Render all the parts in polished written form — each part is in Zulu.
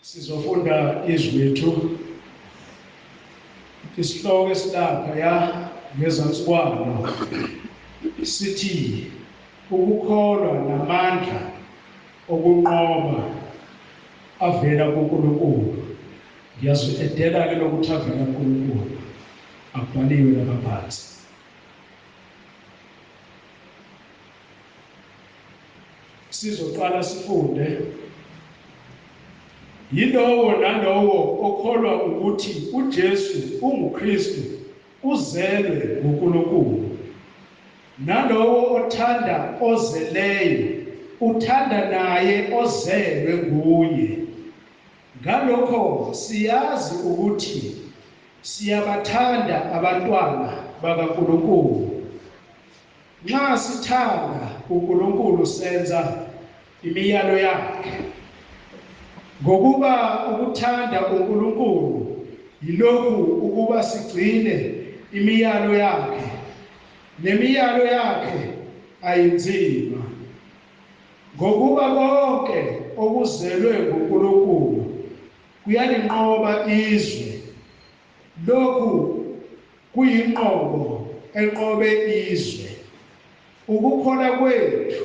Sizofunda izwi lethu isihloko esilapha ngezansi kwalo sithi ukukholwa namandla okunqoba avela kuNkulunkulu. Ngiyazidedela ke lokuthi avela kuNkulunkulu akubhaliwe lapha phansi. Sizoqala sifunde yilowo nalowo okholwa ukuthi uJesu unguKristu uzelwe nguNkulunkulu. Nalowo othanda ozeleyo uthanda naye ozelwe nguye. Ngalokho siyazi ukuthi siyabathanda abantwana bakaNkulunkulu. Nxa sithanda uNkulunkulu senza imiyalo yakhe. Ngokuba ukuthanda uNkulunkulu yilokhu ukuba sigcine imiyalo yakhe, nemiyalo yakhe ayinzima. Ngokuba konke okuzelwe nguNkulunkulu kuyalinqoba izwe. Lokhu kuyinqobo enqobe izwe. Ukukholwa kwethu,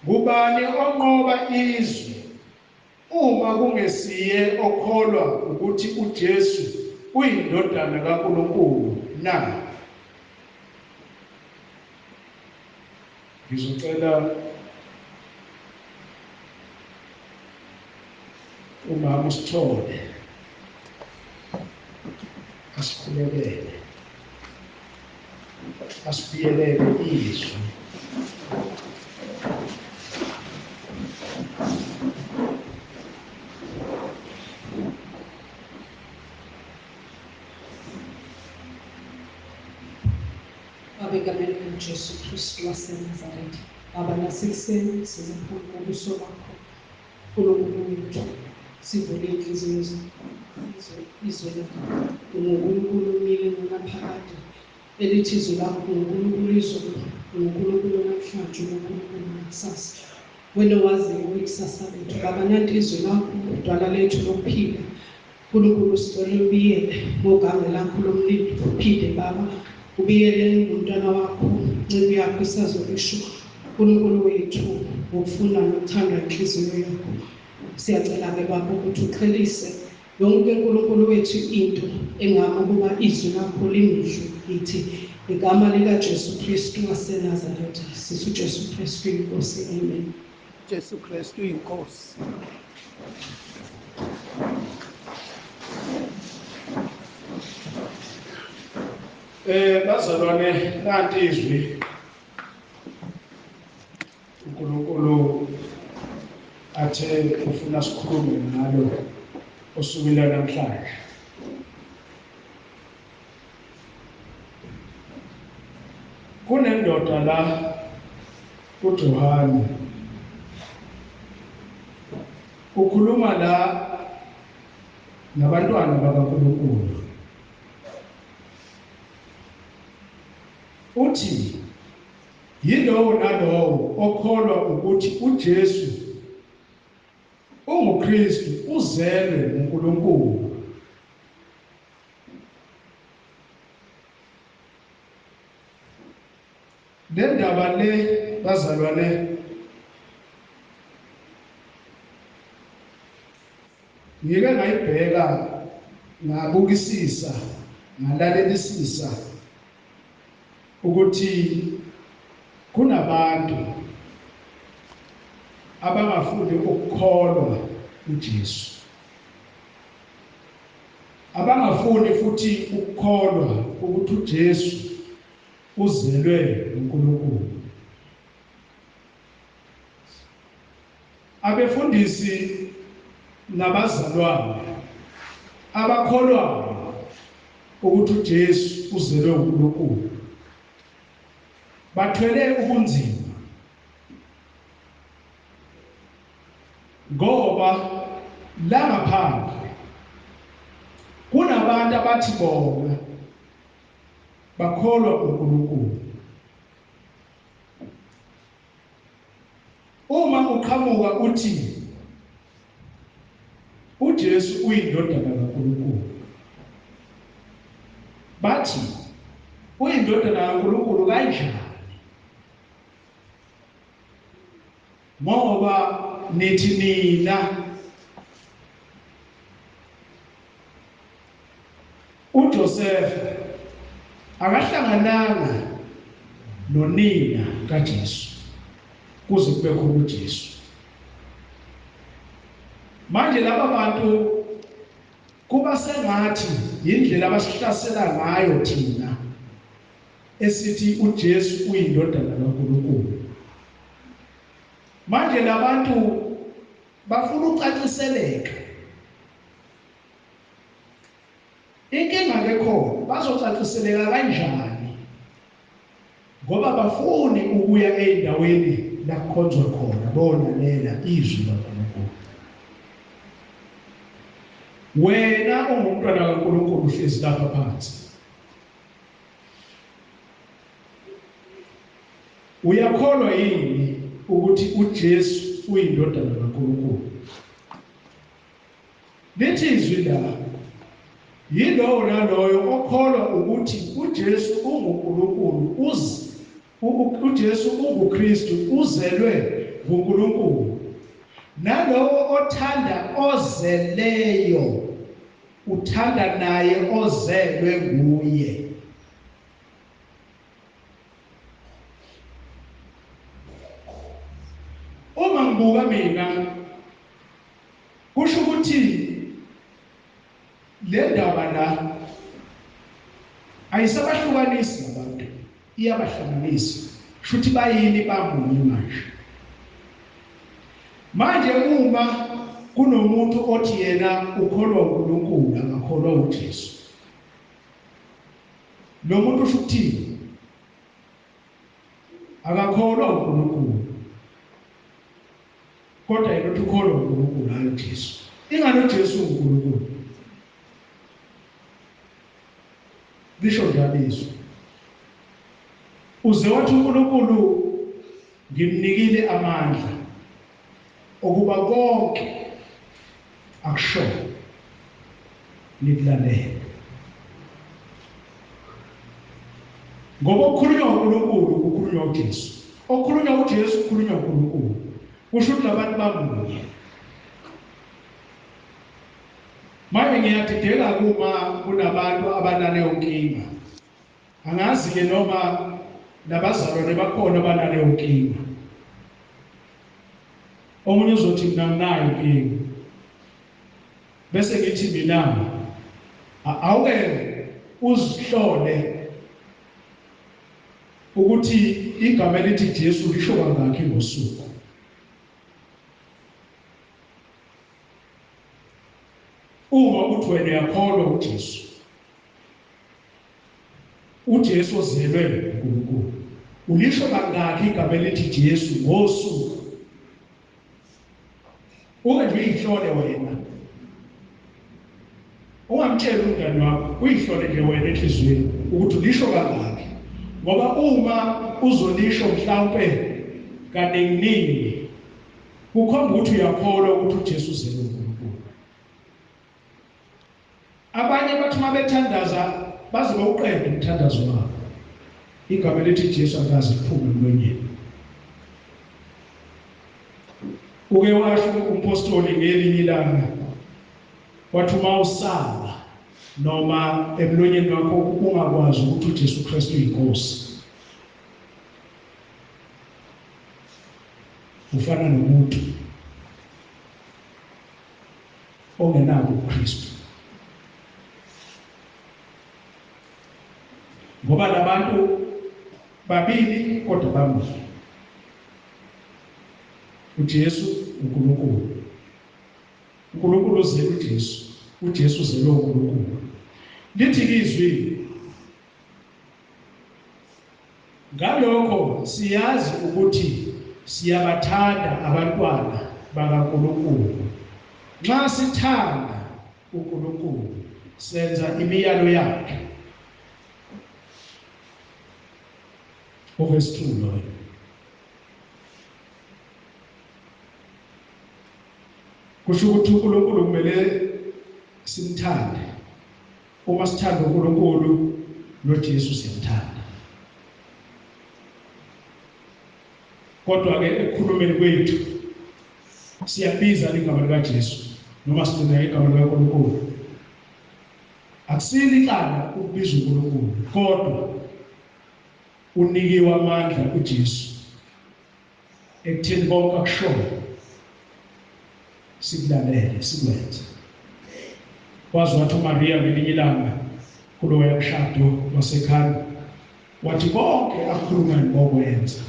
ngubani onqoba izwe uma kungesiye okholwa ukuthi uJesu uyindodana kaNkulunkulu na? Ngizocela umama uSithole asikhulekele, asibiyelele izwi. Egameni likaJesu Kristu waseNazaretha, Baba, nasekuseni siza phambi kobuso bakho uNkulunkulu wethu, sivule inhliziyo zethu, izwi lakho nguNkulunkulu umile nonaphakade, elithi izwi lakho nguNkulunkulu izolo, nguNkulunkulu namhlanje, nguNkulunkulu nakusasa. Wena waziyo ikusasa lethu, Baba, nanti izwi lakho udwala lethu lokuphila. Nkulunkulu sicela ubiyele ngogama lakho lomlilo, uphinde Baba ubiyele umntwana wakho, ncebe yakho isazolisho. Nkulunkulu wethu, ngokufuna nokuthanda inhliziyo yakho, siyacela-ke Baba ukuthi uqhelise yonke Nkulunkulu wethu into engama ukuba izwi lakho lingizwe lithi igama likaJesu Kristu waseNazaretha. Sisu Jesu Kristu inkosi, amen. Jesu Kristu inkosi. Bazalwane, nanti izwi uNkulunkulu athe ufuna sikhulume ngalo osukela namhlanje. Kunendoda la kuJohane ukhuluma la nabantwana bakaNkulunkulu. Uthi yilowo nalowo okholwa ukuthi uJesu unguKristu uzelwe nguNkulunkulu. Le ndaba le bazalwane ngike ngayibheka ngabukisisa ngalalelisisa ukuthi kunabantu abangafuni ukukholwa uJesu, abangafuni futhi ukukholwa ukuthi uJesu uzelwe nguNkulunkulu. Abefundisi nabazalwane abakholwa ukuthi uJesu uzelwe nguNkulunkulu bathwele ubunzima, ngoba la ngaphandle kunabantu abathi bona bakholwa uNkulunkulu. Uma uqhamuka uthi uJesu uyindodana kaNkulunkulu, bathi uyindodana kaNkulunkulu kanjani? Ngoba nithi nina uJoseph akahlangananga nonina kaJesu kuze kube khona uJesu. Manje laba bantu kuba sengathi indlela abasihlasela ngayo thina esithi uJesu uyindodana kaNkulunkulu. Manje labantu bafuna ucaciseleka. Inkinga lekhona bazocaciseleka kanjani? Ngoba bafuni ukuya endaweni la kukhonzwa khona bonalela izwi laNkulunkulu. Wena ungumntwana kaNkulunkulu uhlezi lapha phansi, uyakholwa yini ukuthi uJesu uyindodana kaNkulunkulu? Lithi izwi la yilowo naloyo okholwa ukuthi uJesu unguNkulunkulu, uJesu unguKristu uzelwe nguNkulunkulu. Nalowo othanda ozeleyo uthanda naye ozelwe nguye. Uma ngibuka mina kusho ukuthi le ndaba la ayisabahlukanisi abantu, iyabahlanganisa. Shuthi bayini bamunye manje uma kunomuntu othi yena ukholwa uNkulunkulu akakholwa uJesu, lo muntu usho ukuthini? Akakholwa uNkulunkulu, kodwa yena uthi ukholwa uNkulunkulu hayi uJesu. Ingani uJesu uNkulunkulu? Lisho njalo izwi. Uze wathi uNkulunkulu ngimnikile amandla okuba konke akusho nikulalele. Ngoba ukukhulunywa uNkulunkulu ukukhulunywa uJesu, okukhulunywa uJesu ukukhulunywa uNkulunkulu. Kusho ukuthi labantu bamunye. Manje ngiyadideka kuma kunabantu abanaleyo nkinga. Angazi ke noma nabazalwane bakhona abanaleyo nkinga. Omunye uzothi mina nginayo inkinga, bese ngithi mina awuke uzihlole ukuthi igama elithi Jesu lisho kangaki ngosuku. uma uthi wena uyakholwa uJesu, uJesu ozelwe nguNkulunkulu, ulisho kangaki igama elithi Jesu ngosuku? Ungenje uyihlole wena, ungamtshela umngane wakho, uyihlole nje wena enhliziyweni ukuthi ulisho kangaki, ngoba uma uzolisho mhlawumbe kaningi kukhomba ukuthi uyakholwa ukuthi uJesu uzelwe nguNkulunkulu. Abanye bathi mabethandaza baze bawuqede umthandazo wabo, igama elithi Jesu akaze liphume emlonyeni. Uke washo umpostoli ngelinye ilanga wathi uma usala noma emlonyeni wakho ungakwazi ukuthi uJesu Kristu uyinkosi, ufana nomuntu ongenabo uKristu. Ngoba labantu babili kodwa bamunye, uJesu uNkulunkulu. uNkulunkulu uzele uJesu, uJesu uzele uNkulunkulu. Lithi izwi, ngalokho siyazi ukuthi siyabathanda abantwana bakaNkulunkulu. Nxa sithanda uNkulunkulu senza imiyalo yakhe. Verse 2 Lord. Kusho ukuthi uNkulunkulu kumele simthande. Uma sithanda uNkulunkulu noJesu siyamthanda. Kodwa ke ekukhulumeni kwethu siyabiza igama likaJesu noma sigcina igama likaNkulunkulu. Akusili iqala ukubiza uNkulunkulu, kodwa unikiwe amandla kuJesu ekutheni konke akushoyo sikulalele sikwenze. Wazi wathi uMaria ngelinye ilanga kuloya mshado wasekhaya wathi konke akhuluma ngokwenza,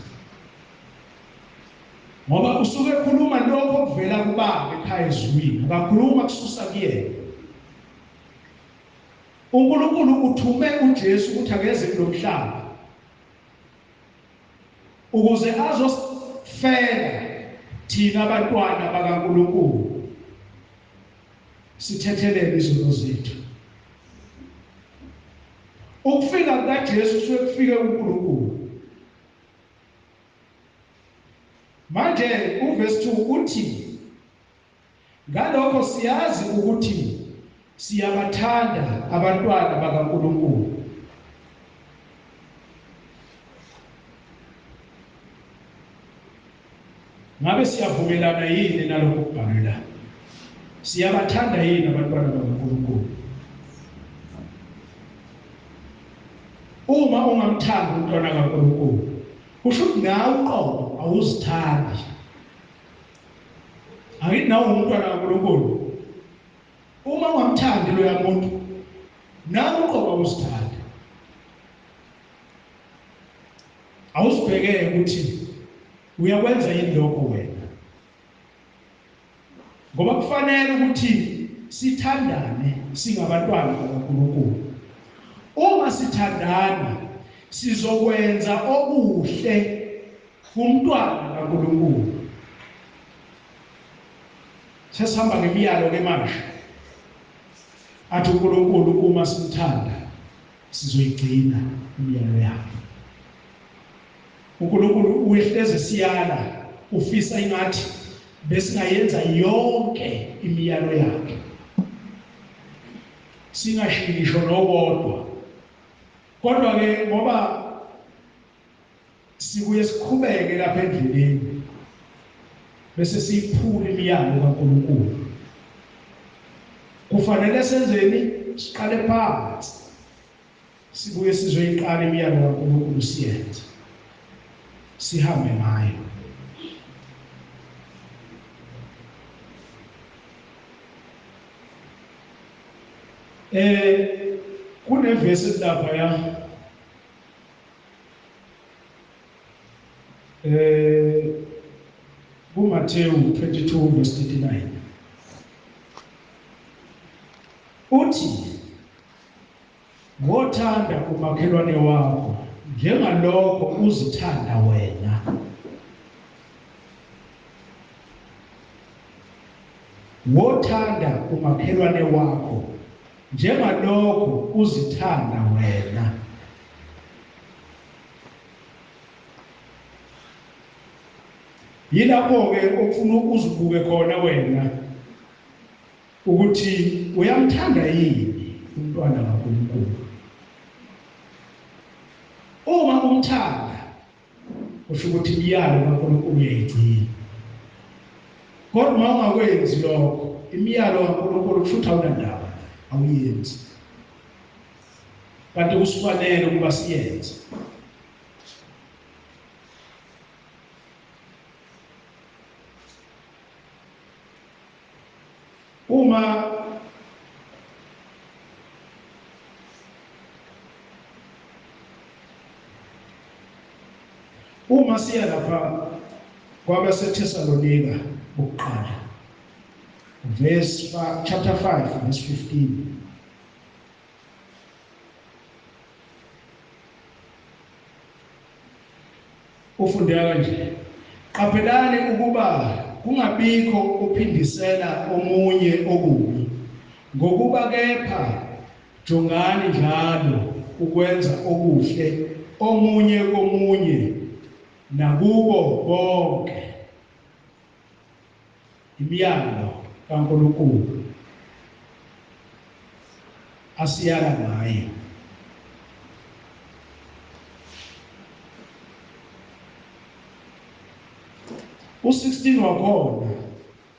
ngoba usuke ekhuluma lokho okuvela kubaba ekhaya ezwini, akakhuluma kususa kuyena. uNkulunkulu uthume uJesu ukuthi akeze kulomhlaba ukuze azosifela thina abantwana bakaNkulunkulu sithethelele izono zethu. Ukufika kukaJesu kusuke kufike uNkulunkulu. Manje uverse 2 uthi, ngalokho siyazi ukuthi siyabathanda abantwana bakaNkulunkulu. Ngabe siyavumelana yini nalokho kubhalwe? Siyabathanda yini abantwana bakaNkulunkulu? Uma ungamthandi umntwana kaNkulunkulu, kusho ukuthi nawe uqobo awuzithandi. Angithi nawe umntwana kaNkulunkulu, uma ungamthandi loya muntu, nawe uqobo awuzithandi. Awuzibhekeke ukuthi uyakwenza yini lokho wena, ngoba kufanele ukuthi sithandane singabantwana bakaNkulunkulu. Uma sithandana sizokwenza okuhle kumntwana kaNkulunkulu. Sesihamba ngemiyalo ke manje, athi uNkulunkulu uma simthanda sizoyigcina imiyalo yakhe. uNkulunkulu uyehleze siyala, ufisa ingathi besingayenza yonke imiyalo yakhe, singashiyi ngisho nokodwa. Kodwa ke ngoba sibuye siqhubeke lapha endleleni bese siyiphula imiyalo kaNkulunkulu, kufanele senzeni? Siqale phansi sibuye sizoyiqala imiyalo kaNkulunkulu siyenze, sihambe ngayo. Kunevesi lapha ya kuMathewu 22 verse 39. uthi ngothanda umakhelwane wakho njengalokho uzithanda wena. Wothanda umakhelwane wakho njengalokho uzithanda wena. Yilapho-ke okufuna uzibuke khona wena ukuthi uyamthanda yini umntwana kaNkulunkulu. Uma umthanda kusho ukuthi imiyalo kaNkulunkulu uyayigcina. Kodwa uma ungakwenzi lokho, imiyalo kaNkulunkulu kusho ukuthi awunandaba, awuyenzi. Kanti kusifanele ukuba siyenze. Uma siya lapha kwabaseThesalonika bokuqala, chapter 5 verse 15. Ufundeka kanje: qaphelani ukuba kungabikho ophindisela omunye okubi, ngokuba kepha jongani njalo ukwenza okuhle omunye komunye nakubo bonke. Imiyalo kaNkulunkulu asiyala ngayo. U-16 wakhona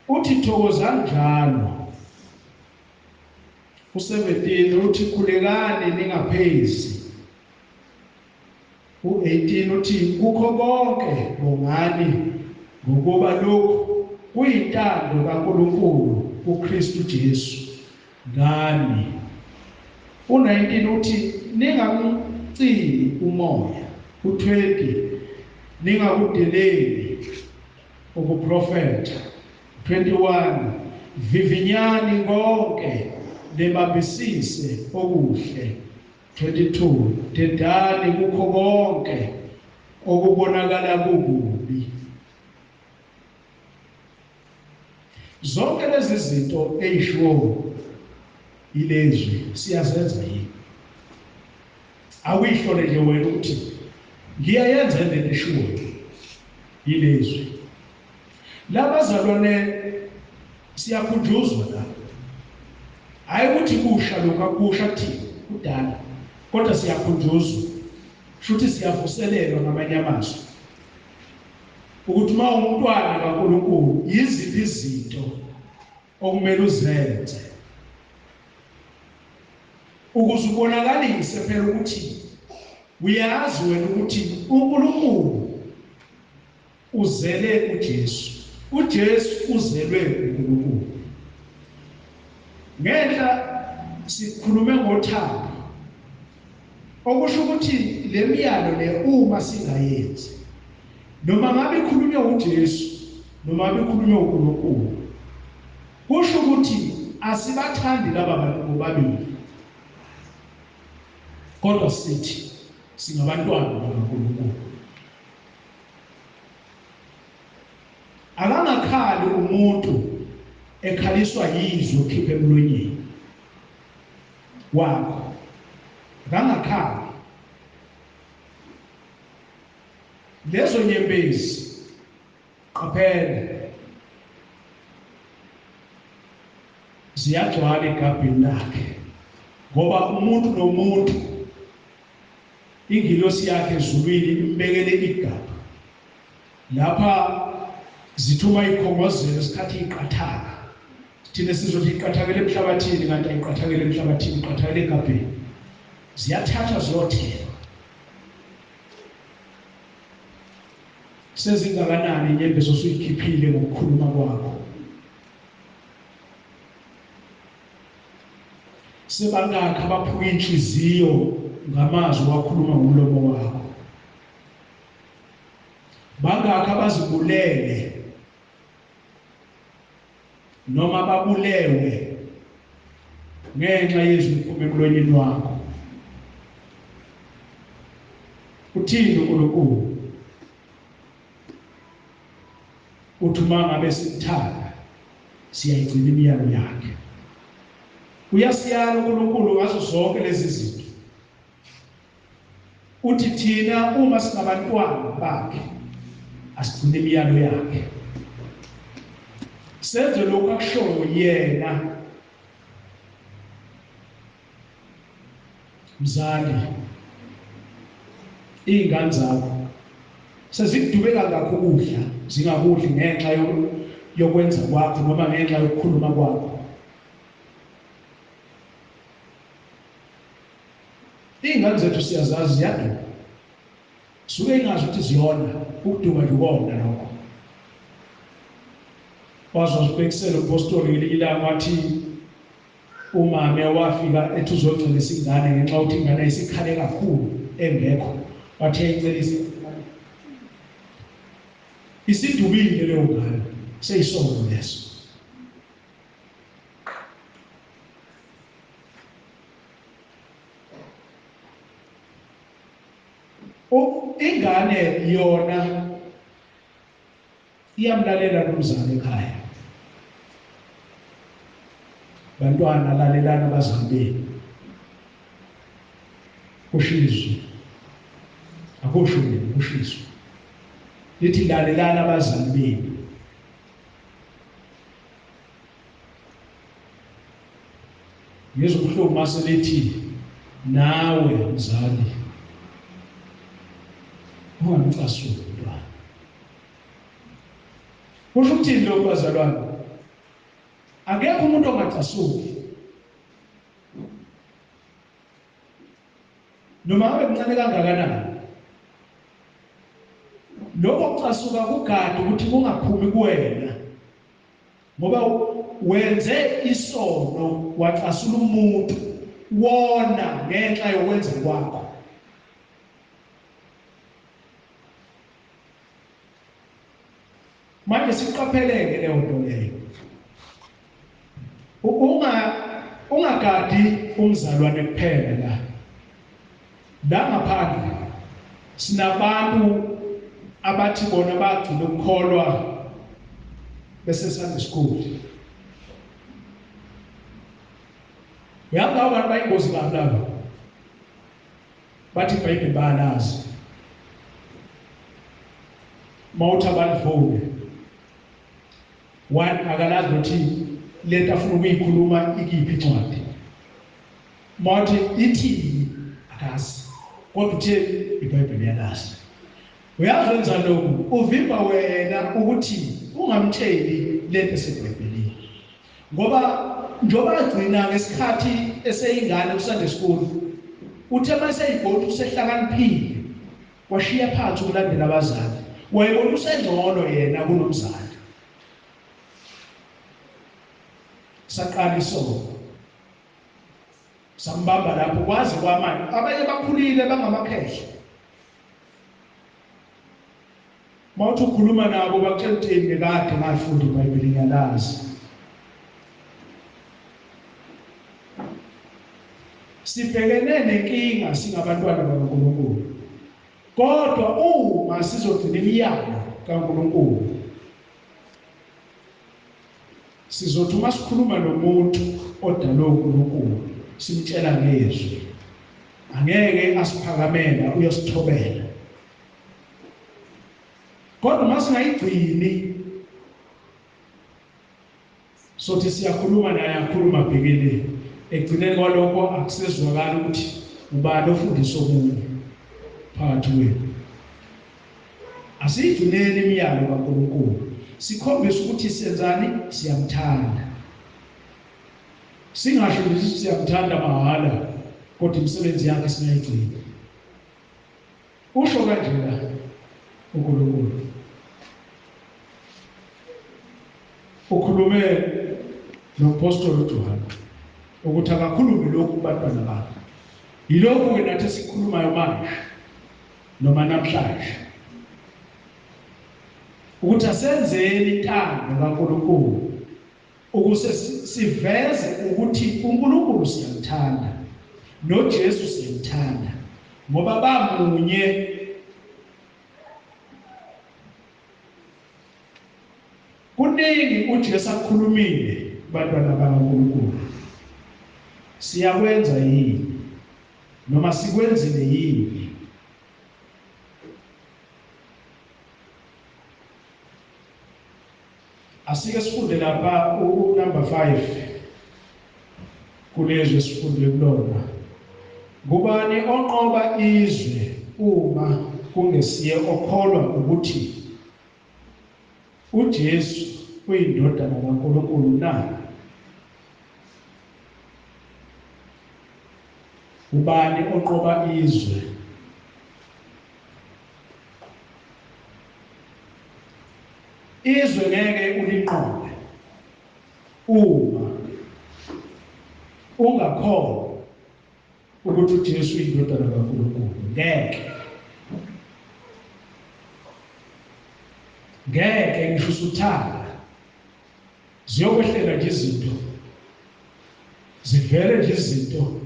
uthi thokozani njalo. U-17 uthi khulekani ningaphezi. U-18 uthi kukho konke bongani, ngokuba lokhu kuyintando kaNkulunkulu kuKristu Jesu ngani. U-19 uthi ningamcini umoya. U-20 ningakudeleli ukuprofetha. 21 vivinyani konke nebambisise okuhle. 22 tendani kukho konke okubonakala kukubi. Zonke lezi zinto eyishiwo ilezwi siyazenza yini? Awuyihlole nje wena ukuthi ngiyayenza lento eshiwo ilezwi. Labazalwane siyakhunjuzwa la. Hayi ukuthi kusha lokho akusha kuthini kudala, kodwa siyakhunjuzwa. Futhi siyavuselelwa ngamanye amazwi ukuthi uma umntwana kaNkulunkulu yiziphi izinto okumele uzenze ukuze ubonakalise phela ukuthi uyazi wena ukuthi uNkulunkulu uzele uJesu. uJesu uzelwe uNkulunkulu. Ngenhla sikhulume ngothando, okusho ukuthi le miyalo le uma singayenzi, noma ngabe ikhulunywa uJesu noma ngabe ikhulunywa uNkulunkulu, kusho ukuthi asibathandi laba bantu bobabili, kodwa sithi singabantwana bakaNkulunkulu. Akangakhali umuntu ekhaliswa yizwi okhipha emlonyeni wakho. Akangakhali. Lezo nyembezi qaphela ziyagcwala egabheni lakhe, ngoba umuntu nomuntu ingilosi yakhe ezulwini imbekele igaba lapha zithuma ikhongozelo isikhathi iqathaka. Thina sizothi iqathakele emhlabathini, kanti ayiqathakele emhlabathini, iqathakele egabheni. Ziyathatha ziyothela. Sezingakanani inyembezo osuyikhiphile ngokukhuluma kwakho? Sebangakhi abaphuka inhliziyo ngamazwi wakhuluma ngomlomo wakho? Bangakhi abazibulele noma babulewe ngenxa yezwi liphuma emlonyeni wakho. Uthini uNkulunkulu? Uthi uma ngabe simthanda siyayigcina imiyalo yakhe. Uyasiyala uNkulunkulu ngazo zonke lezi zinto. Uthi thina uma singabantwana bakhe asigcine imiyalo yakhe. Senze lokhu akushoyo yena. Mzali, iy'ngane zakho sezikudubeka ngakho ukudla zingakudli ngenxa yokwenza kwakho noma ngenxa yokukhuluma kwakho. Iy'ngane zethu siyazazi ziyaduka. Suke ingazi ukuthi ziyona ukuduka ndukona lokho. Wazwa sibekisela upostoli ilanga wathi umama wafika ethi uzogcilisa ingane ngenxa yokuthi ingane isikhale kakhulu engekho. Wathi ayicela isidubile leyo ngane, seyisono leso. Ingane yona iyamlalela nomzali ekhaya. Bantwana lalelana abazali benu. Ushizwe. Akusho mina ushizwe. Lithi lalelana abazali benu. Yesu ubuhlungu mase lithi nawe mzali ungacasuki mntwana. Kusho ukuthini lokho bazalwane? Akekho umuntu ongacasuki. Noma ngabe mncane kangakanani. Lokho kucasuka kugada ukuthi kungaphumi kuwena. Ngoba wenze isono wacasula umuntu wona ngenxa yokwenza kwakho. Manje siqapheleke leyo nto leyo. Ungagadi umzalwane kuphela la ngaphandle sinabantu abathi bona bagcina ukukholwa bese Sunday school. Uyazi abantu bayingozi kabi laba. Bathi iBhayibheli bayalazi. Mawuthi abalivule. One akalazi ukuthi lento afuna ukuyikhuluma ikiphi incwadi. Mawuthi ithi akazi. Kodwa uthe iBhayibheli yalazi. Uyazi wenza lokhu uvimba wena ukuthi ungamtsheli lento eseBhayibhelini. Ngoba njoba agcina ngesikhathi eseyingane kuSunday school uthe mase eyibhodi usehlakaniphile washiya phansi ukulandela abazali. Wayebona usengcono yena kunomzali. Saqala isono. Sambamba lapho kwazi kwamanje abanye bakhulile bangamakhehla. Mawuthi ukhuluma nabo bakutshela ukuthi ngekade ngafunda iBhayibheli ngiyalazi. Sibhekene nenkinga singabantwana bakaNkulunkulu. Kodwa uma sizogcina imiyalo kaNkulunkulu sizothi uma sikhuluma nomuntu odalwe uNkulunkulu simtshela ngezwi angeke asiphakamela uyosithobela. Kodwa masingayigcini sothi siyakhuluma naye akhuluma abhekelele egcineni kwalokho akusezwakala ukuthi ubani ofundisa omunye phakathi kwethu. Asiyigcineni imiyalo kaNkulunkulu. Sikhombisa ukuthi senzani siyamthanda. Singasho ukuthi siyamthanda mahala kodwa imisebenzi yakhe singayigcina. Usho kanjena uNkulunkulu. Ukhulume noPostoli uJohane ukuthi akakhulume lokhu kubantwana bakhe. Yilokhu ke nathi sikhulumayo manje noma namhlanje. Ukuthi asenzeni intando kaNkulunkulu ukuze siveze ukuthi uNkulunkulu siyamthanda noJesu siyamthanda ngoba bamunye. Kuningi uJesu akukhulumile bantwana bakaNkulunkulu. Siyakwenza yini noma sikwenzile yini? Asike sifunde lapha number 5 kulezwe sifunde kulona. Ngubani onqoba izwe uma kungesiye okholwa ukuthi uJesu uyindodana kaNkulunkulu na? Ubani onqoba izwe? Izwe ngeke ulinqobe uma ungakholwa ukuthi uJesu uyindodana kaNkulunkulu. Ngeke ngisho usuthanda ziyokwehlela nje izinto, zivele nje izinto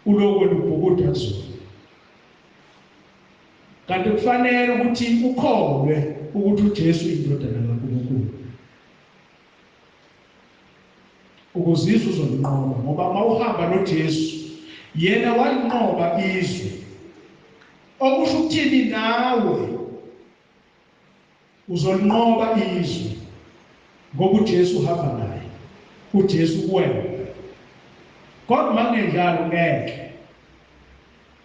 ulokhu ubhukuda kuzona. Kanti kufanele ukuthi ukholwe ukuthi uJesu uyindodana kaNkulunkulu ukuzizwa uzonqoba, ngoba mawuhamba noJesu yena walinqoba izwe. Okusho ukuthini nawe uzolinqoba izwe ngoba uJesu uhamba naye, uJesu kuwena. Kodwa mangenjalo ngeke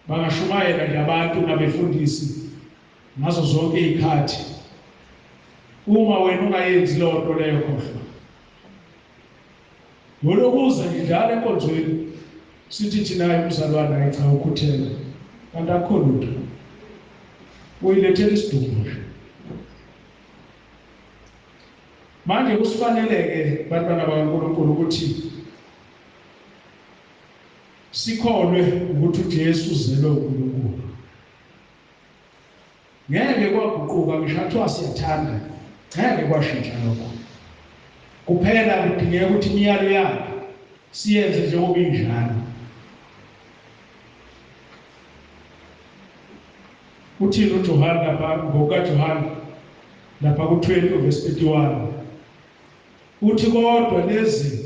bangashumayela nje abantu nabefundisi ngazo zonke izikhathi. Uma wena ungayenzi loo nto leyo khohlwa. Yolokuza njalo enkonzweni sithi thina umzalwane ayicha ukhuthela kanti akho lutho. Uyilethela isidumo. Manje kusifaneleke bantwana bakaNkulunkulu ukuthi sikholwe ukuthi uJesu uzelwe uNkulunkulu. Ngeke kwaguquka ngisho siyathanda, ngeke kwashintsha lokho. Kuphela kudingeka ukuthi imiyalo yakhe siyenze njengoba injalo. Uthini uJohane lapha ngokaJohane lapha ku-20 verse 31 uthi kodwa lezi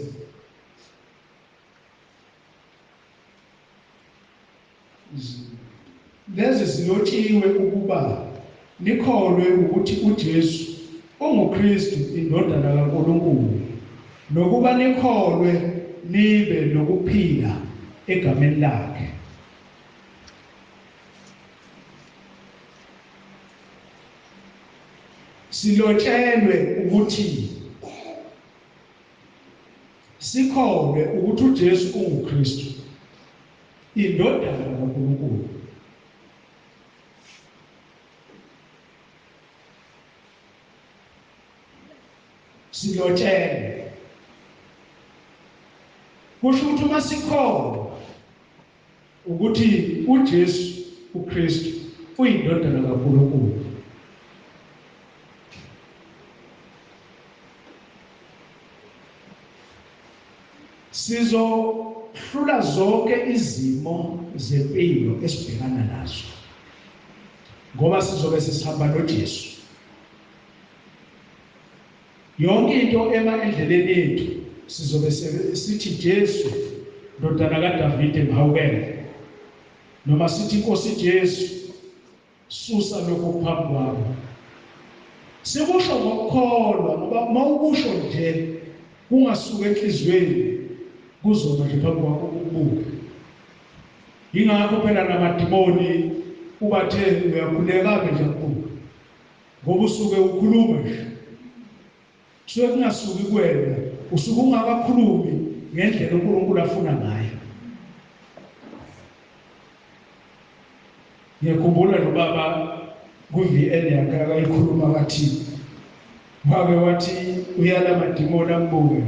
zilotshiwe ukuba nikholwe ukuthi uJesu unguKristu indodana kaNkulunkulu, nokuba nikholwe nibe nokuphila egameni lakhe. Silotshelwe ukuthi sikholwe ukuthi uJesu unguKristu indodana kaNkulunkulu. Silotshelwe kusho ukuthi uma sikholwa ukuthi uJesu uKristu uyindodana kaNkulunkulu, sizohlula zonke izimo zempilo esibhekana nazo ngoba sizobe sisihamba noJesu. Yonke into ema endleleni yethu sizobe sithi Jesu ndodana kaDavide ngihawukele, noma sithi Nkosi Jesu susa lokho phambi kwami. Sikusho ngokukholwa ngoba mawukusho nje kungasuka enhlizweni kuzoba nje phambi kwakho ukubuka. Ingakho phela namadimoni ubathe uyakhuleka nje ukubuka ngoba usuke ukhuluma nje. Kusuke kungasuki kuwena, usuke ungakakhulumi ngendlela uNkulunkulu afuna ngayo. Ngiyakhumbula nobaba ku-VN yakhe akayikhuluma kathi wathi uyala amadimoni ambuke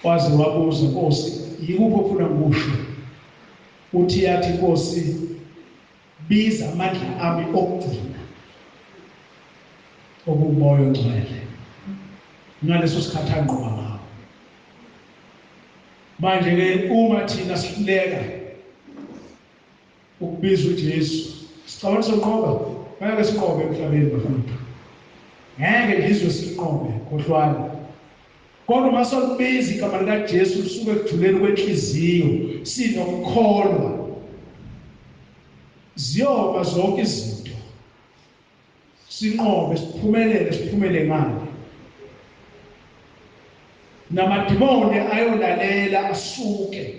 waze wabuza Nkosi yikuphi ofuna ngikusho? Uthi yathi Nkosi biza amandla ami okugcina okumoya ongcwele ngaleso sikhathi anqoba ngawo. Manje ke uma thina sihluleka ukubiza uJesu, sicabanga soqoba, ngeke siqobe emhlabeni bafowethu. Ngeke ngizwe siqobe khohlwana. Kodwa uma solubiza igama likaJesu lisuke ekujuleni kwenhliziyo, sinomkholwa, ziyoba zonke izinto. Sinqobe, siphumele ngalo. Namadimoni ayolalela asuke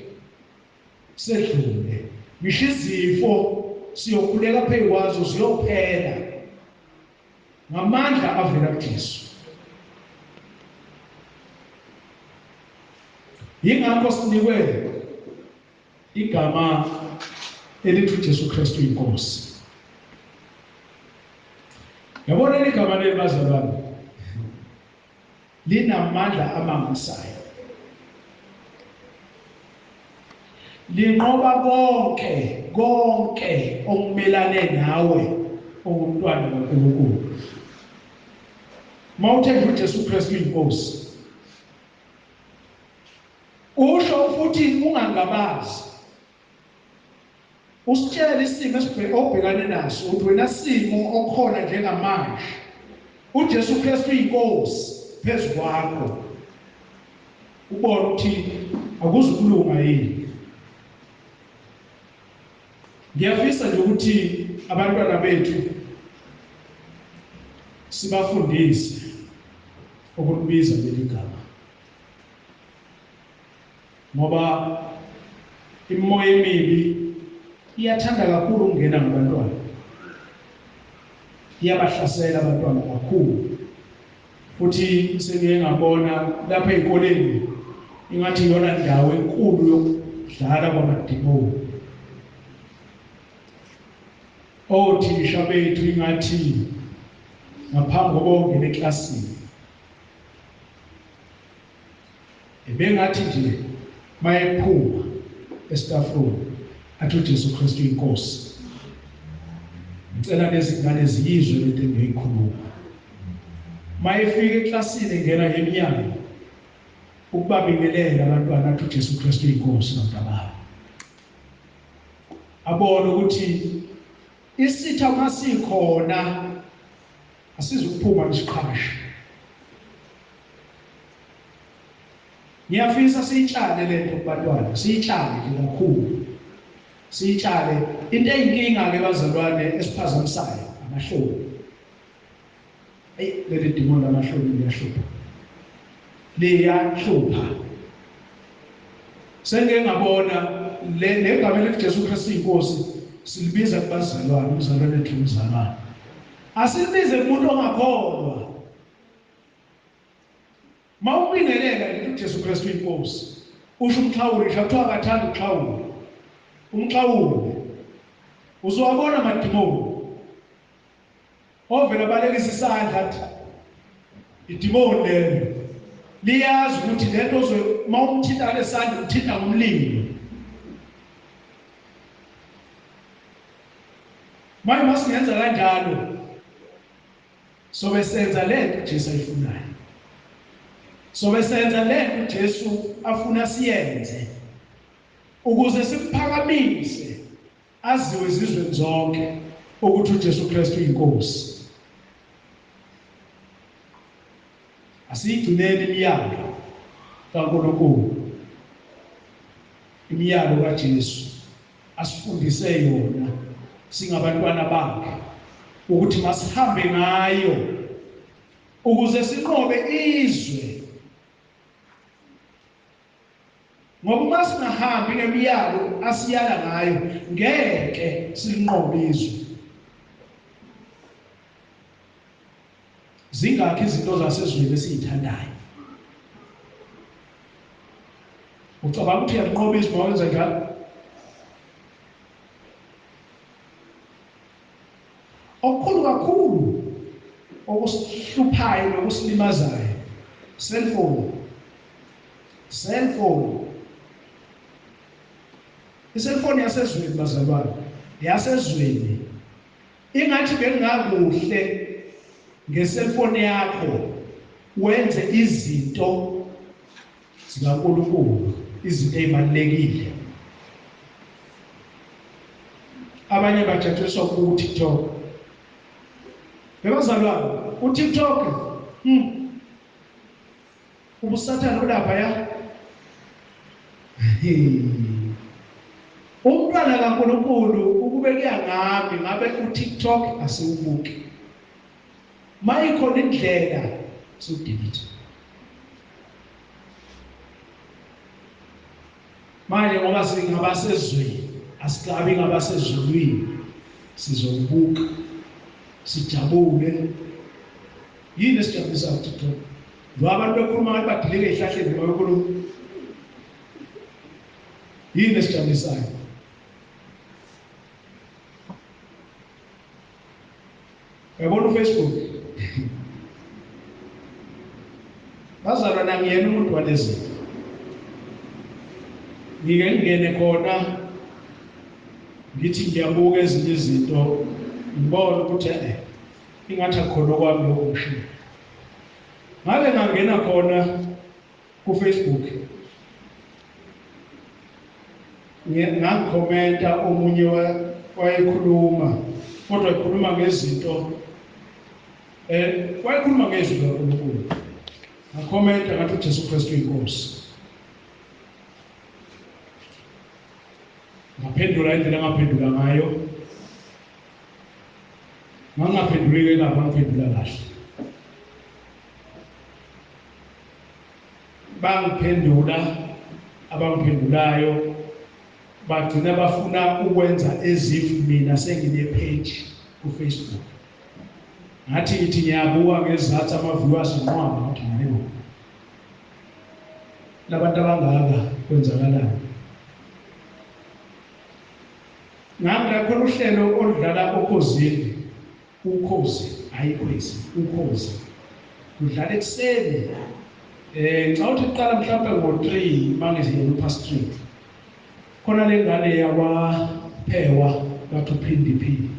sedlule. Ngisho izifo siyokhuleka phezu kwazo ziyophela ngamandla avela kuJesu. Yingakho sinikwe igama elithi uJesu Kristu inkosi. Yabona leli gama leli bazalwane linamandla amangisayo. Linqoba konke okumelane nawe ungumntwana kaNkulunkulu. Mawuthe uJesu Kristu inkosi, usho futhi ungangabazi. Usitshela isimo obhekane naso, uthi wena simo okhona njengamanje, uJesu Kristu inkosi phezu kwakho. Ubona ukuthi akuzukulunga yini. Ngiyafisa nje ukuthi abantwana bethu sibafundise ukulibiza leli gama, ngoba imoya emibi iyathanda kakhulu ukungena ngabantwana, iyabahlasela abantwana kakhulu. Futhi sengike ngabona lapha ezikoleni ingathi iyona ndawo enkulu yokudlala kwamadimoni. Othisha bethu ingathi ngaphambi kokungena eklasini ebengathi nje mayephuma esitafuni athi uJesu Kristu inkosi. Ngicela lezi ngane ziyizwe lento engiyikhuluma. Mayefika eklasini engena emnyango ukubabingelela abantwana athi uJesu Kristu inkosi nomntababo. Abone ukuthi isitha masikhona asizukuphuma isiqhasha. Ngiyafisa siyitshale lento kubantwana, siyitshale nje kakhulu. Siyitshale into eyinkinga ke bazalwane esiphazamisayo amahloni. Leli dimoni lamahloni liyahlupha. Liyahlupha. Sengike ngabona le gama elithi Jesu Kristu inkosi silibiza kubazalwane, umzalwane ethu umzalwane. Asilibize umuntu ongakholwa. Mawubingelela lithi uJesu Kristu inkosi, usho umxhawuli, kuthiwa akathanda uxhawuli. Umxhawuli uzowabona amadimoni ovela balekisa isandla athi idimoni lelo liyazi ukuthi lento mawumthinta lesandla uthinta ngomlilo. Manje masingenza kanjalo sobe senza lento uJesu ayifunayo. Sobe senza lento uJesu afuna siyenze ukuze siphakamise aziwe izizwe zonke ukuthi uJesu Kristu inkosi. Asiyigcineni imiyalo kaNkulunkulu, imiyalo kaJesu asifundise yona singabantwana bakhe, ukuthi masihambe ngayo ukuze sinqobe izwe. Ngoba uma singahambi ngemiyalo asiyala ngayo ngeke silinqobe izwe. Zingakho izinto zasezweni esizithandayo. Ucabanga ukuthi uyalinqoba izwe mawenza njalo? Okukhulu kakhulu okusihluphayo nokusilimazayo, cellphone. Iselfoni yasezweni bazalwane, yasezweni. Ingathi bengakuhle ngeselfoni yakho wenze izinto zikaNkulunkulu, izinto ezibalulekile. Abanye bajatshiswa ku-TikTok. Bebazalwane, u-TikTok ubusathane olaphaya. Umntwana kaNkulunkulu ukube kuyangami ngabe u-TikTok asiwubuki. Mayikhona indlela siwudelete. Manje ngoba singabasezweni, asikabi ngabasezulwini, sizobuka, sijabule. Yini esijabulisa ku-TikTok? Ngoba abantu bekhuluma ngathi badilike ezihlahleni noma bekhuluma. Yini esijabulisayo? Uyabona uFacebook? Bazalwana ngiyena umuntu walezi. Ngike ngene khona ngithi ngiyabuka ezinye izinto ngibona ukuthi ingathi akukhona okwami lokushiya. Ngake ngangena khona ku-Facebook ngakhomenta omunye wayekhuluma, kodwa ekhuluma ngezinto wayekhuluma ngezwi kaNkulunkulu. Ngakhomenta ngathi uJesu Kristu uyinkosi. Ngaphendula indlela ngaphendula ngayo. Ngangaphendulike lapha ngaphendula kahle. Bangiphendula abangiphendulayo bagcina bafuna ukwenza ezifu mina sengine page ku-Facebook. Ngathi ngithi ngiyabuka ngezathu ama-viewers nqwaba ngathi hayibo. Labantu abangaka kwenzakalani? Ngakhona uhlelo oludlala Okhozini, Ukhozi, ayikhwezi, Ukhozi. Udlala ekuseni. Xa uthi uqala mhlawumbe ngo-3 mangiziyela past 3. Khona le ngane yakwaPhewa bathi uPhindi.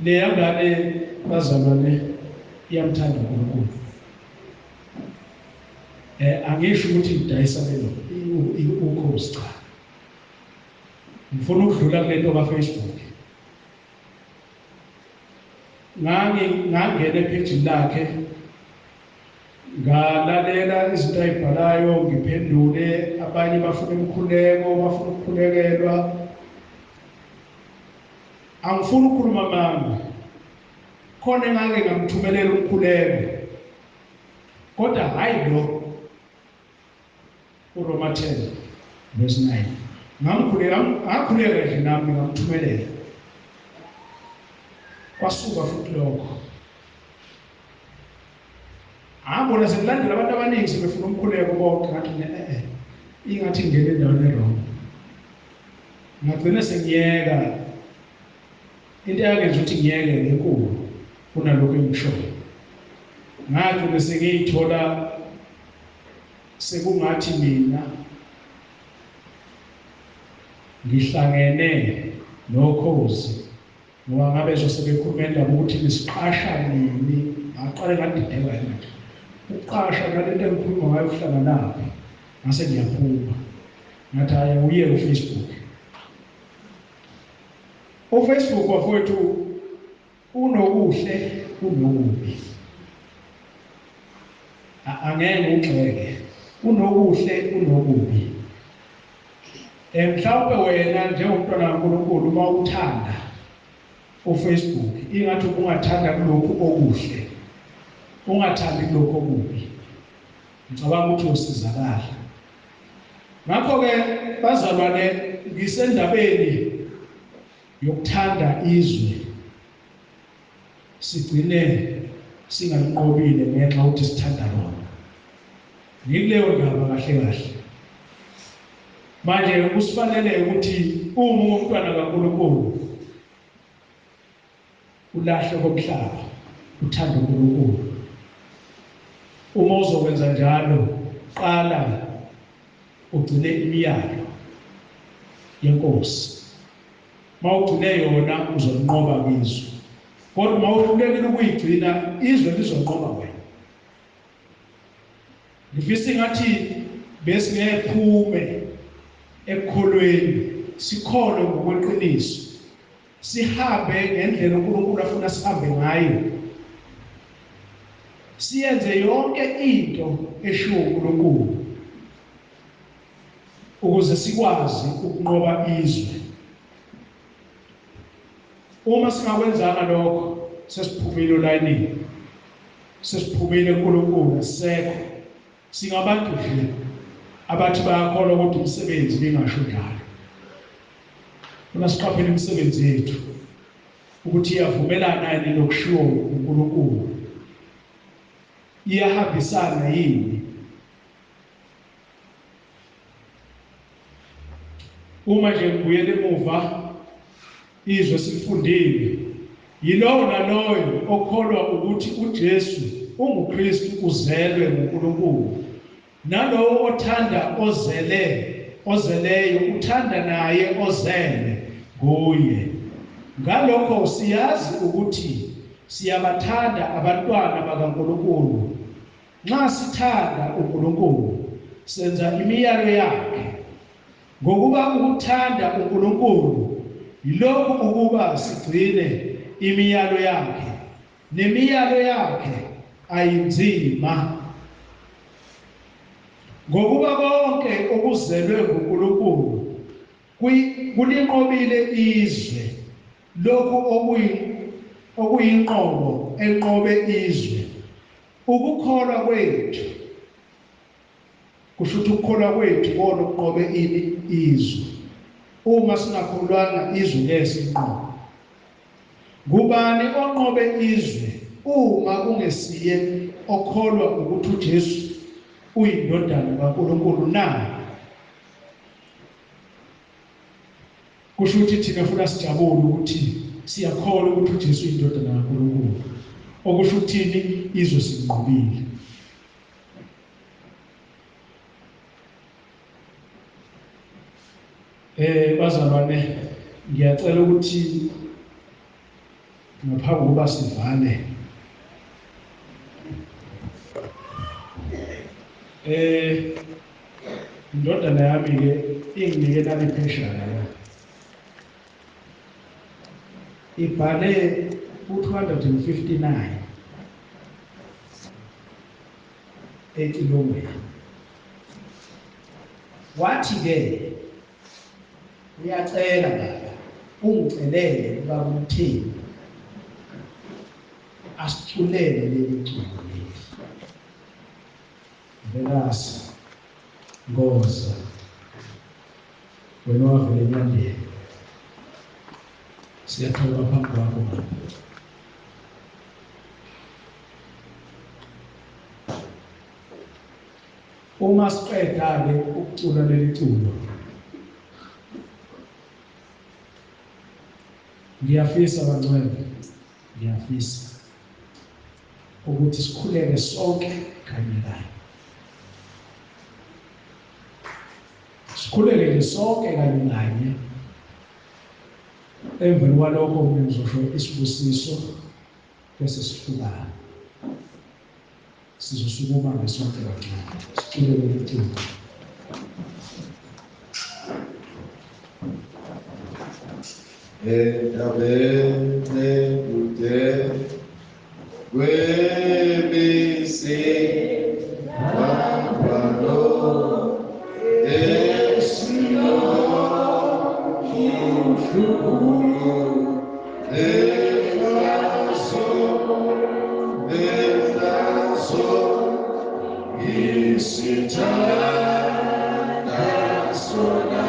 Le ngane bazalwane iyamthanda uNkulunkulu. Angisho ukuthi ngidayisa lelo Ukhozi cha. Ngifuna ukudlula kule nto kaFacebook. Ngangena epage lakhe ngalalela izinto ayibhalayo, ngiphendule. Abanye bafuna umkhuleko, bafuna ukukhulekelwa. Angifuni ukukhuluma manga, khona engake ngamthumelela umkhuleko, kodwa hayi lo uRoma 10:9. Ngakhuleka nje nami ngamthumelela. Kwasuka futhi lokho. Ngabona sekulandela abantu abaningi sebefuna umkhuleko bonke, ngathi ingathi ngene endaweni erong. Ngagcina sengiyeka. Into yangenza ukuthi ngiyeke ngenkulu kunalokho engishoyo. Ngagcina sengiyithola sekungathi mina ngihlangene noKhozi ngoba ngabe sebekhulumela ukuthi nisiqasha nini. Ngaqale ngandideka nje uqasha ngalento engikhuluma ngayo kuhlangana lapha. Ngase ngiyaphuma ngathi hayi uye uFacebook. uFacebook wafowethu unokuhle unokubi. Angeke ugxeke, unokuhle unokubi. Mhlawumbe wena njengomntwana kaNkulunkulu uma uthanda uFacebook ingathi ungathanda kulokhu okuhle, ungathandi kulokhu okubi, ngicabanga ukuthi usizakala. Ngakho-ke bazalwane, ngisendabeni yokuthanda izwe sigcine singalinqobile ngenxa ukuthi sithanda lona. Ngikuleyo ndaba kahle kahle. Manje kusifanele ukuthi uma umntwana kaNkulunkulu ulahle komhlaba uthanda uNkulunkulu. Uma uzokwenza njalo, qala ugcine imiyalo yenkosi. Mawugcine yona uzolinqoba izwe. kodwa uma uhlulekile ukuyigcina izwe lizonqoba wena. Ngifisa ngathi besingephume ekukholweni sikholwe ngokweqiniso, sihambe ngendlela uNkulunkulu afuna sihambe ngayo, siyenze yonke into eshiwo uNkulunkulu ukuze sikwazi ukunqoba izwe. Uma singakwenzanga lokho, sesiphumile olayinini, sesiphumile kuNkulunkulu, sisekho. Singabantu nje abathi bayakholwa ukuthi umsebenzi bengasho njalo. Uma siqaphela imisebenzi yethu ukuthi iyavumelana yini nokushiwo uNkulunkulu, iyahambisana yini. Uma nje ngibuyele emuva, izwe silifundile, yilowo naloyo okholwa ukuthi uJesu unguKristu uzelwe nguNkulunkulu, nalowo othanda ozeleyo uthanda naye ozele nguye. Ngalokho siyazi ukuthi siyabathanda abantwana bakaNkulunkulu. Nxa sithanda uNkulunkulu, senza imiyalo yakhe. Ngokuba ukuthanda uNkulunkulu yilokhu ukuba sigcine imiyalo yakhe, nemiyalo yakhe ayinzima. Ngokuba konke okuzelwe nguNkulunkulu kulinqobile izwe, lokhu okuyinqobo enqobe izwe, ukukholwa kwethu. Kusho ukuthi ukukholwa kwethu kona okuqobe izwe. Uma singakholwanga izwe lesinqobo. Ngubani onqobe izwe uma kungesiye okholwa ukuthi uJesu uyindodana kaNkulunkulu na? Kusho ukuthi thina funa sijabule ukuthi siyakholwa ukuthi uJesu uyindodana kaNkulunkulu. Okusho ukuthini? Izwe sinqobile. Bazalwane, ngiyacela ukuthi ngaphambi kokuba sivale, indodana yami-ke inginike nali pheshana, ibhale u-259 ekilongweni. Wathi-ke uyacela baba ungicelele ubaba uMthembu asiculele leli culo leli. Velasi ngoza wena wavele enyandeni, siyathola phambi kwakho mama. Uma siqeda-ke ukucula leli culo, ngiyafisa bangcwele, ngiyafisa ukuthi sikhuleke sonke kanye kanye. Sikhuleke nje sonke kanye kanye. Emveni kwalokho mina ngizosho isibusiso bese sihlukana. Sizosukuma ngesonke kancane. Sicule leli culo. Etaverne pute Webise Vapano Esino Shuru Eflaso Isitana Sona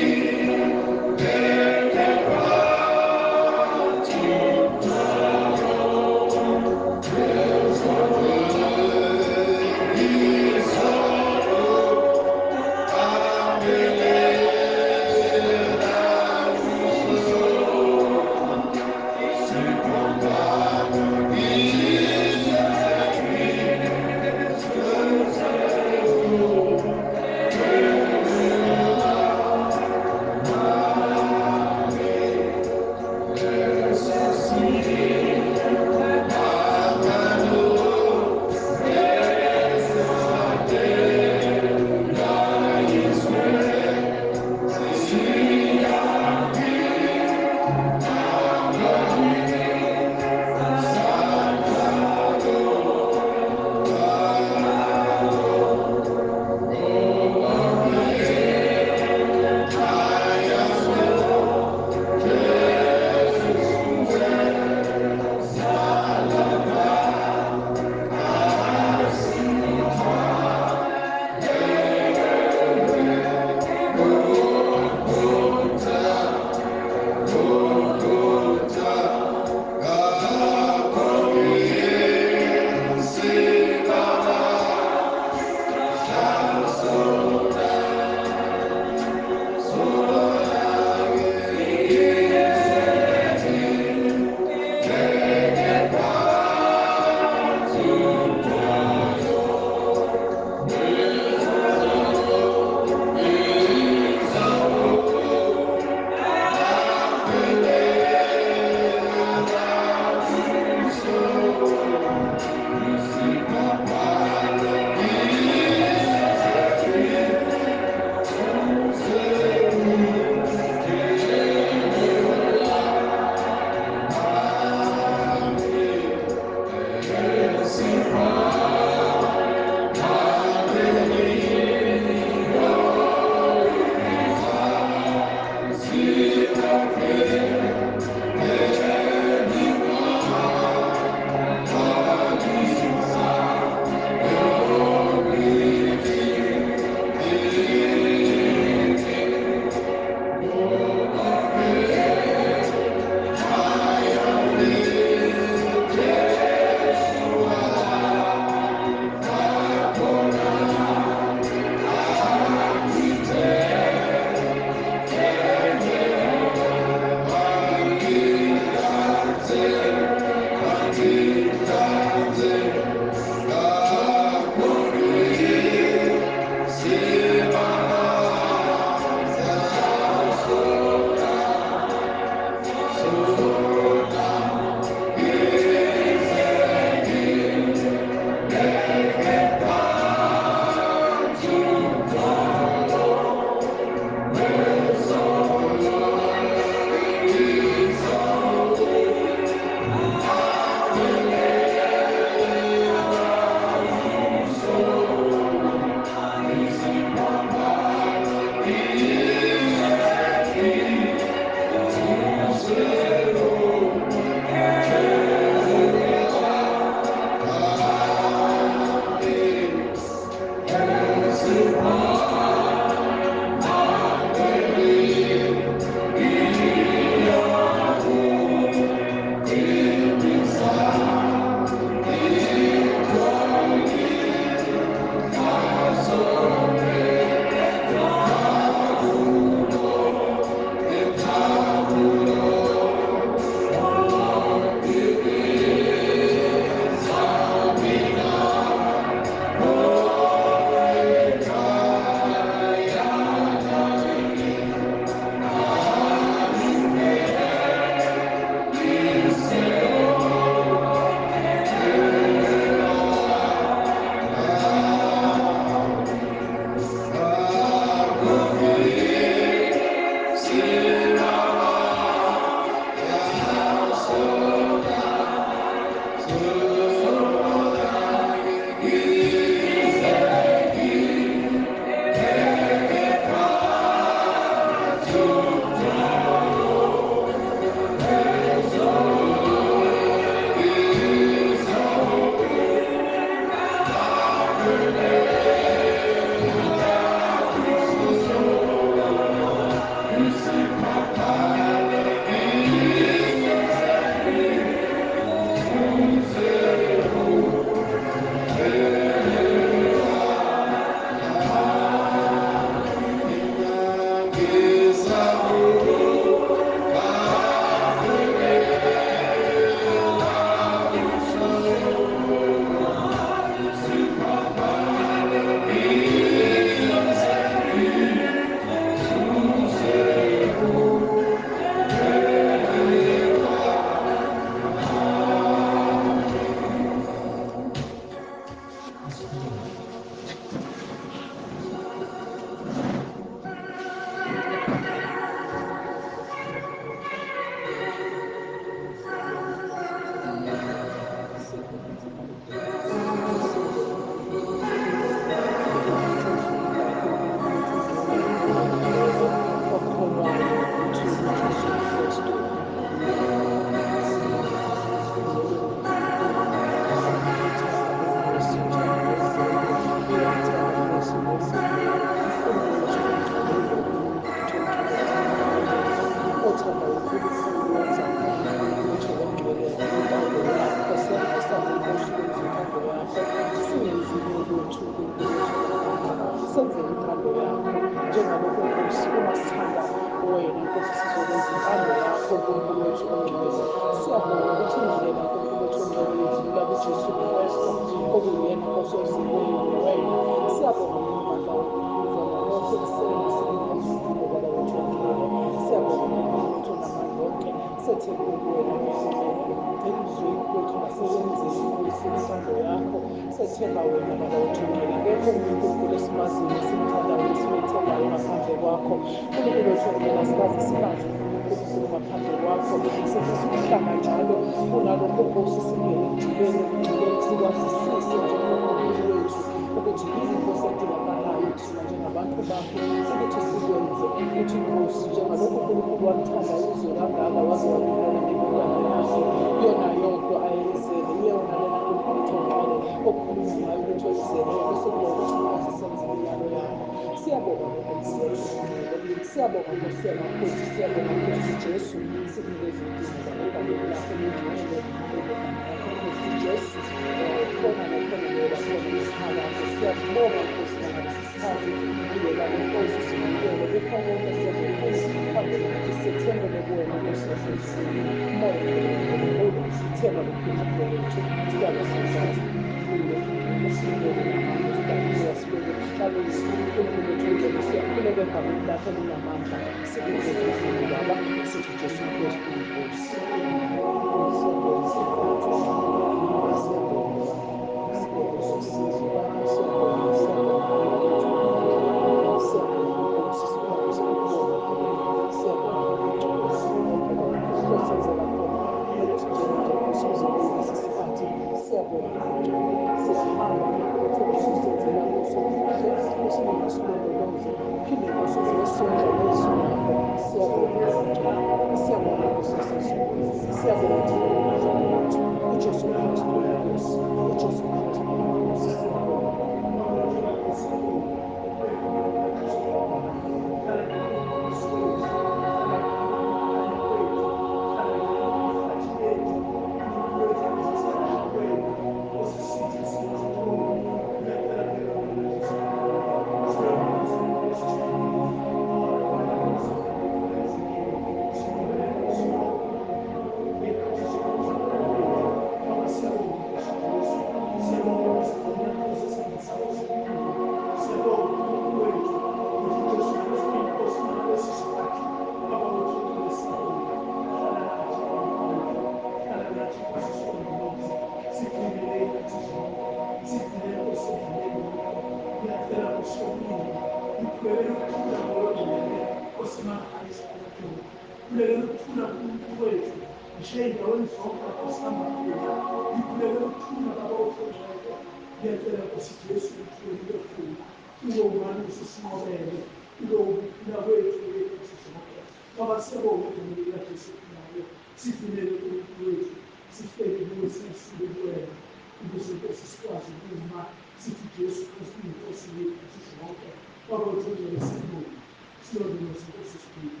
sithi Jesu Kristu inkosi yethu sizonke kwakuthengele sibonga silondoloze inkosi yethu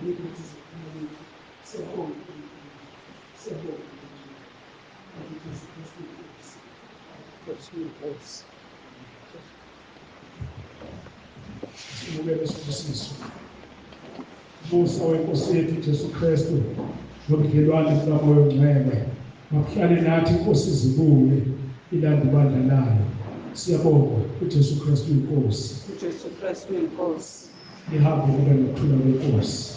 nekuthi sikhuleke siyabonga siyabonga Jesu Kristu inkosi Kristu inkosi. Sibukele sibusiso Musa wenkosi yethu Jesu Kristu nobudlelwane bukaMoya Ongcwele makuhlale nathi inkosi zibuye ilanda ibandla layo siyabonga uJesu Kristu inkosi uJesu Kristu inkosi. lihambe libe nokuthula kwenkosi